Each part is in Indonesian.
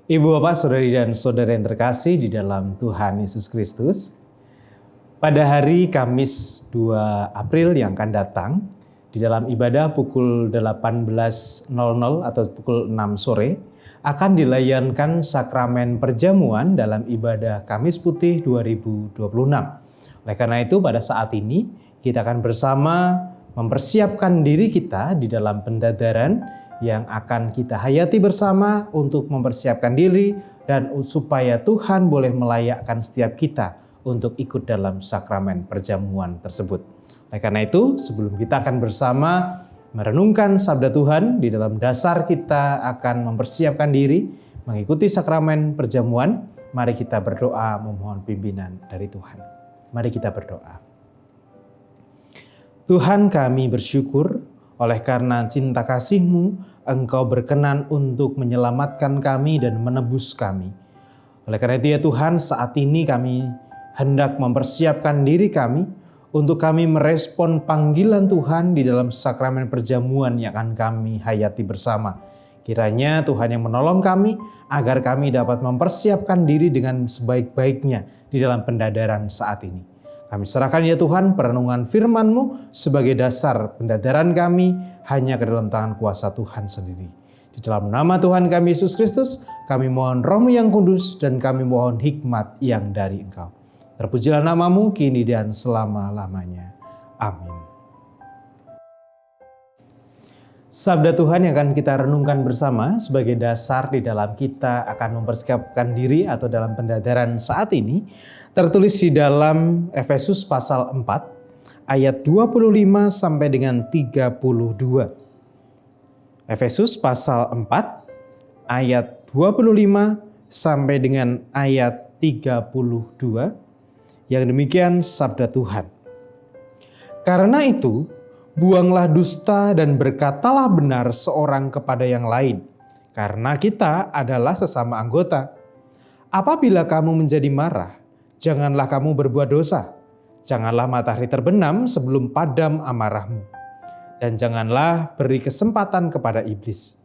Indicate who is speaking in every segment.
Speaker 1: Ibu, Bapak, Saudari dan Saudara yang terkasih di dalam Tuhan Yesus Kristus. Pada hari Kamis 2 April yang akan datang, di dalam ibadah pukul 18.00 atau pukul 6 sore, akan dilayankan sakramen perjamuan dalam ibadah Kamis Putih 2026. Oleh karena itu, pada saat ini kita akan bersama mempersiapkan diri kita di dalam pendadaran yang akan kita hayati bersama untuk mempersiapkan diri dan supaya Tuhan boleh melayakkan setiap kita untuk ikut dalam sakramen perjamuan tersebut. Oleh karena itu, sebelum kita akan bersama merenungkan sabda Tuhan, di dalam dasar kita akan mempersiapkan diri mengikuti sakramen perjamuan, mari kita berdoa memohon pimpinan dari Tuhan. Mari kita berdoa. Tuhan, kami bersyukur oleh karena cinta kasih-Mu, Engkau berkenan untuk menyelamatkan kami dan menebus kami. Oleh karena itu ya Tuhan, saat ini kami hendak mempersiapkan diri kami untuk kami merespon panggilan Tuhan di dalam sakramen perjamuan yang akan kami hayati bersama. Kiranya Tuhan yang menolong kami agar kami dapat mempersiapkan diri dengan sebaik-baiknya di dalam pendadaran saat ini. Kami serahkan ya Tuhan perenungan firman-Mu sebagai dasar pendadaran kami hanya ke dalam tangan kuasa Tuhan sendiri. Di dalam nama Tuhan kami Yesus Kristus, kami mohon Roh-Mu yang kudus dan kami mohon hikmat yang dari Engkau. Terpujilah nama-Mu kini dan selama-lamanya. Amin. Sabda Tuhan yang akan kita renungkan bersama sebagai dasar di dalam kita akan mempersiapkan diri atau dalam pendadaran saat ini tertulis di dalam Efesus pasal 4 ayat 25 sampai dengan 32. Efesus pasal 4 ayat 25 sampai dengan ayat 32. Yang demikian sabda Tuhan. Karena itu, buanglah dusta dan berkatalah benar seorang kepada yang lain, karena kita adalah sesama anggota. Apabila kamu menjadi marah, janganlah kamu berbuat dosa. Janganlah matahari terbenam sebelum padam amarahmu. Dan janganlah beri kesempatan kepada iblis.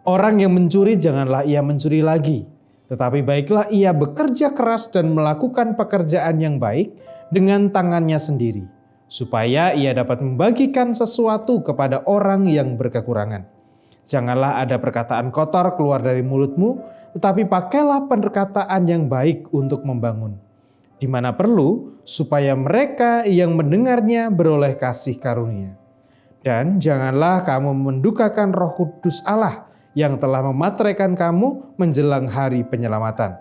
Speaker 1: Orang yang mencuri janganlah ia mencuri lagi, tetapi baiklah ia bekerja keras dan melakukan pekerjaan yang baik dengan tangannya sendiri, supaya ia dapat membagikan sesuatu kepada orang yang berkekurangan. Janganlah ada perkataan kotor keluar dari mulutmu, tetapi pakailah perkataan yang baik untuk membangun. Di mana perlu, supaya mereka yang mendengarnya beroleh kasih karunia. Dan janganlah kamu mendukakan Roh Kudus Allah yang telah memateraikan kamu menjelang hari penyelamatan.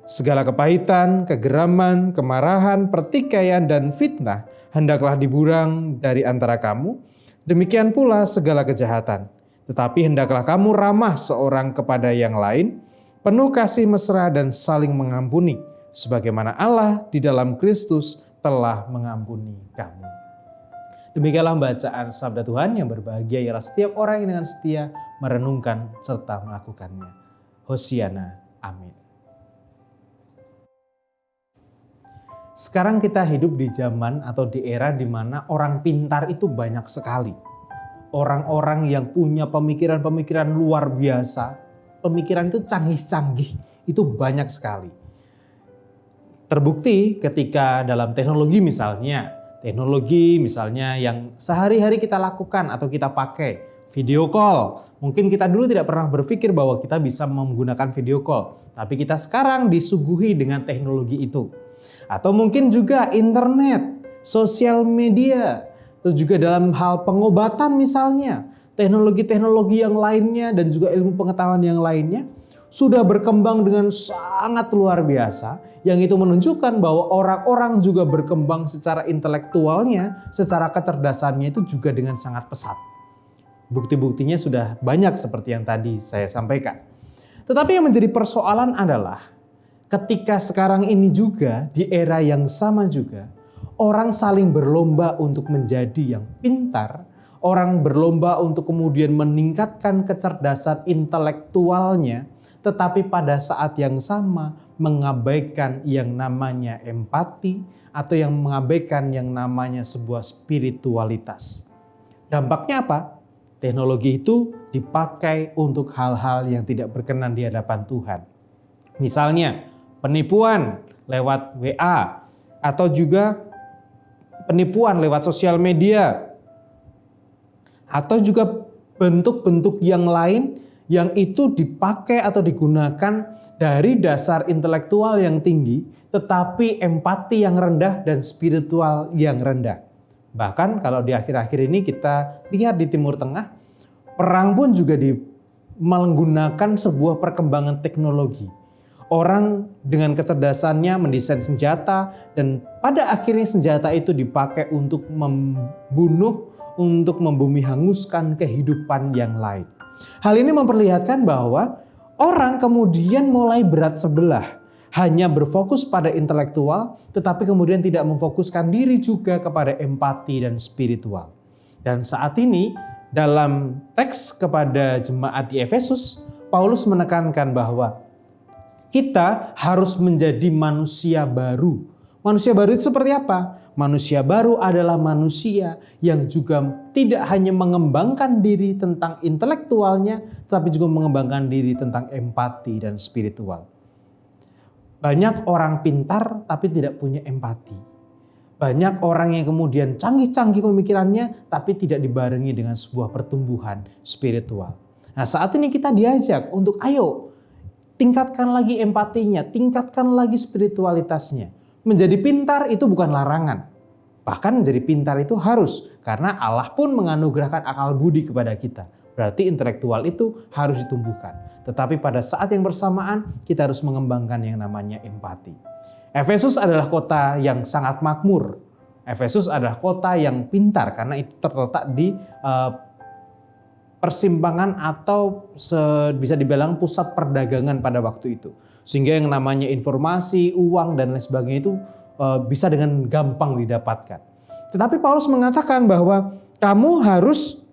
Speaker 1: Segala kepahitan, kegeraman, kemarahan, pertikaian, dan fitnah hendaklah dibuang dari antara kamu. Demikian pula segala kejahatan. Tetapi hendaklah kamu ramah seorang kepada yang lain, penuh kasih mesra dan saling mengampuni, sebagaimana Allah di dalam Kristus telah mengampuni kamu. Demikianlah bacaan sabda Tuhan. Yang berbahagia ialah setiap orang yang dengan setia merenungkan serta melakukannya. Hosiana. Amin. Sekarang kita hidup di zaman atau di era di mana orang pintar itu banyak sekali. Orang-orang yang punya pemikiran-pemikiran luar biasa, pemikiran itu canggih-canggih, itu banyak sekali. Terbukti ketika dalam teknologi misalnya yang sehari-hari kita lakukan atau kita pakai, video call. Mungkin kita dulu tidak pernah berpikir bahwa kita bisa menggunakan video call, tapi kita sekarang disuguhi dengan teknologi itu. Atau mungkin juga internet, sosial media, atau juga dalam hal pengobatan misalnya, teknologi-teknologi yang lainnya dan juga ilmu pengetahuan yang lainnya sudah berkembang dengan sangat luar biasa, yang itu menunjukkan bahwa orang-orang juga berkembang secara intelektualnya, secara kecerdasannya itu juga dengan sangat pesat. Bukti-buktinya sudah banyak seperti yang tadi saya sampaikan. Tetapi yang menjadi persoalan adalah ketika sekarang ini juga di era yang sama juga, orang saling berlomba untuk menjadi yang pintar, orang berlomba untuk kemudian meningkatkan kecerdasan intelektualnya, tetapi pada saat yang sama mengabaikan yang namanya empati atau yang mengabaikan yang namanya sebuah spiritualitas. Dampaknya apa? Teknologi itu dipakai untuk hal-hal yang tidak berkenan di hadapan Tuhan. Misalnya penipuan lewat WA atau juga penipuan lewat sosial media atau juga bentuk-bentuk yang lain yang itu dipakai atau digunakan dari dasar intelektual yang tinggi tetapi empati yang rendah dan spiritual yang rendah. Bahkan kalau di akhir-akhir ini kita lihat di Timur Tengah, perang pun juga menggunakan sebuah perkembangan teknologi. Orang dengan kecerdasannya mendesain senjata dan pada akhirnya senjata itu dipakai untuk membunuh, untuk membumi hanguskan kehidupan yang lain. Hal ini memperlihatkan bahwa orang kemudian mulai berat sebelah, hanya berfokus pada intelektual, tetapi kemudian tidak memfokuskan diri juga kepada empati dan spiritual. Dan saat ini dalam teks kepada jemaat di Efesus, Paulus menekankan bahwa kita harus menjadi manusia baru. Manusia baru itu seperti apa? Manusia baru adalah manusia yang juga tidak hanya mengembangkan diri tentang intelektualnya, tetapi juga mengembangkan diri tentang empati dan spiritual. Banyak orang pintar tapi tidak punya empati. Banyak orang yang kemudian canggih-canggih pemikirannya tapi tidak dibarengi dengan sebuah pertumbuhan spiritual. Nah, saat ini kita diajak untuk ayo tingkatkan lagi empatinya, tingkatkan lagi spiritualitasnya. Menjadi pintar itu bukan larangan. Bahkan menjadi pintar itu harus, karena Allah pun menganugerahkan akal budi kepada kita. Berarti intelektual itu harus ditumbuhkan. Tetapi pada saat yang bersamaan kita harus mengembangkan yang namanya empati. Efesus adalah kota yang sangat makmur. Efesus adalah kota yang pintar karena itu terletak di persimpangan atau bisa dibilang pusat perdagangan pada waktu itu. Sehingga yang namanya informasi, uang dan lain sebagainya itu bisa dengan gampang didapatkan. Tetapi Paulus mengatakan bahwa kamu harus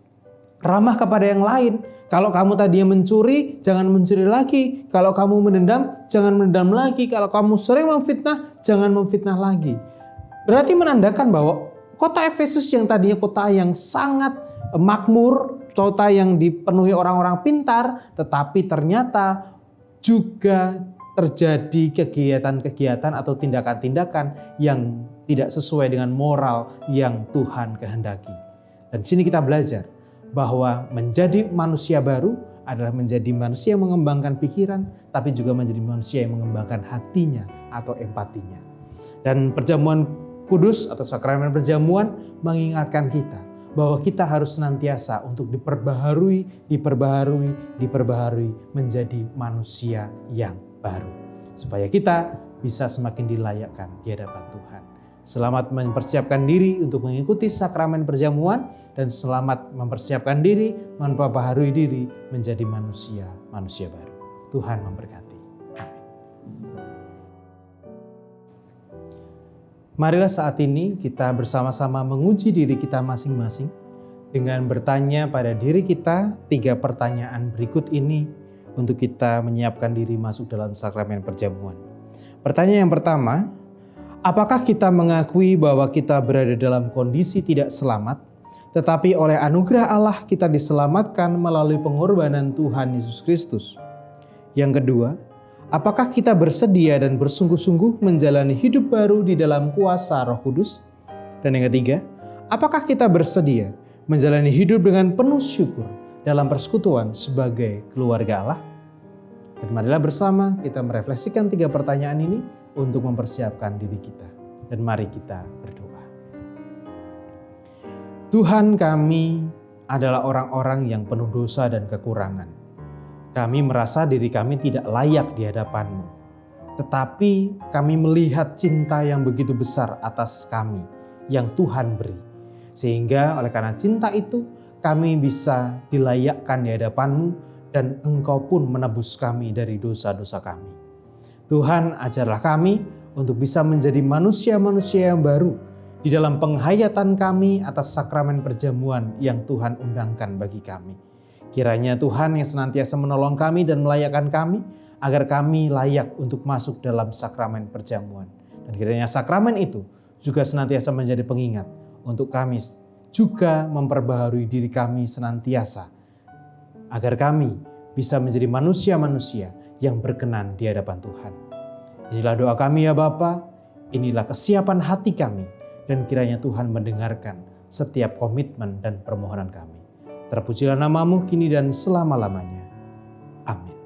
Speaker 1: ramah kepada yang lain. Kalau kamu tadinya mencuri, jangan mencuri lagi. Kalau kamu mendendam, jangan mendendam lagi. Kalau kamu sering memfitnah, jangan memfitnah lagi. Berarti menandakan bahwa kota Efesus yang tadinya kota yang sangat makmur, kota yang dipenuhi orang-orang pintar, tetapi ternyata juga terjadi kegiatan-kegiatan atau tindakan-tindakan yang tidak sesuai dengan moral yang Tuhan kehendaki. Dan di sini kita belajar bahwa menjadi manusia baru adalah menjadi manusia yang mengembangkan pikiran, tapi juga menjadi manusia yang mengembangkan hatinya atau empatinya. Dan perjamuan kudus atau sakramen perjamuan mengingatkan kita bahwa kita harus senantiasa untuk diperbaharui menjadi manusia yang baru. Supaya kita bisa semakin dilayakkan di hadapan Tuhan. Selamat mempersiapkan diri untuk mengikuti sakramen perjamuan dan selamat mempersiapkan diri, memperbaharui diri menjadi manusia baru. Tuhan memberkati. Amin. Marilah saat ini kita bersama-sama menguji diri kita masing-masing dengan bertanya pada diri kita 3 pertanyaan berikut ini untuk kita menyiapkan diri masuk dalam sakramen perjamuan. Pertanyaan yang pertama, apakah kita mengakui bahwa kita berada dalam kondisi tidak selamat, tetapi oleh anugerah Allah kita diselamatkan melalui pengorbanan Tuhan Yesus Kristus? Yang kedua, apakah kita bersedia dan bersungguh-sungguh menjalani hidup baru di dalam kuasa Roh Kudus? Dan yang ketiga, apakah kita bersedia menjalani hidup dengan penuh syukur dalam persekutuan sebagai keluarga Allah? Dan marilah bersama kita merefleksikan 3 pertanyaan ini untuk mempersiapkan diri kita. Dan mari kita berdoa. Tuhan, kami adalah orang-orang yang penuh dosa dan kekurangan. Kami merasa diri kami tidak layak di hadapan-Mu. Tetapi kami melihat cinta yang begitu besar atas kami yang Tuhan beri. Sehingga oleh karena cinta itu kami bisa dilayakkan di hadapan-Mu dan Engkau pun menebus kami dari dosa-dosa kami. Tuhan, ajarlah kami untuk bisa menjadi manusia-manusia yang baru di dalam penghayatan kami atas sakramen perjamuan yang Tuhan undangkan bagi kami. Kiranya Tuhan yang senantiasa menolong kami dan melayakkan kami agar kami layak untuk masuk dalam sakramen perjamuan. Dan kiranya sakramen itu juga senantiasa menjadi pengingat untuk kami juga memperbaharui diri kami senantiasa agar kami bisa menjadi manusia-manusia yang berkenan di hadapan Tuhan. Inilah doa kami ya Bapa, inilah kesiapan hati kami, dan kiranya Tuhan mendengarkan setiap komitmen dan permohonan kami. Terpujilah nama-Mu kini dan selama-lamanya. Amin.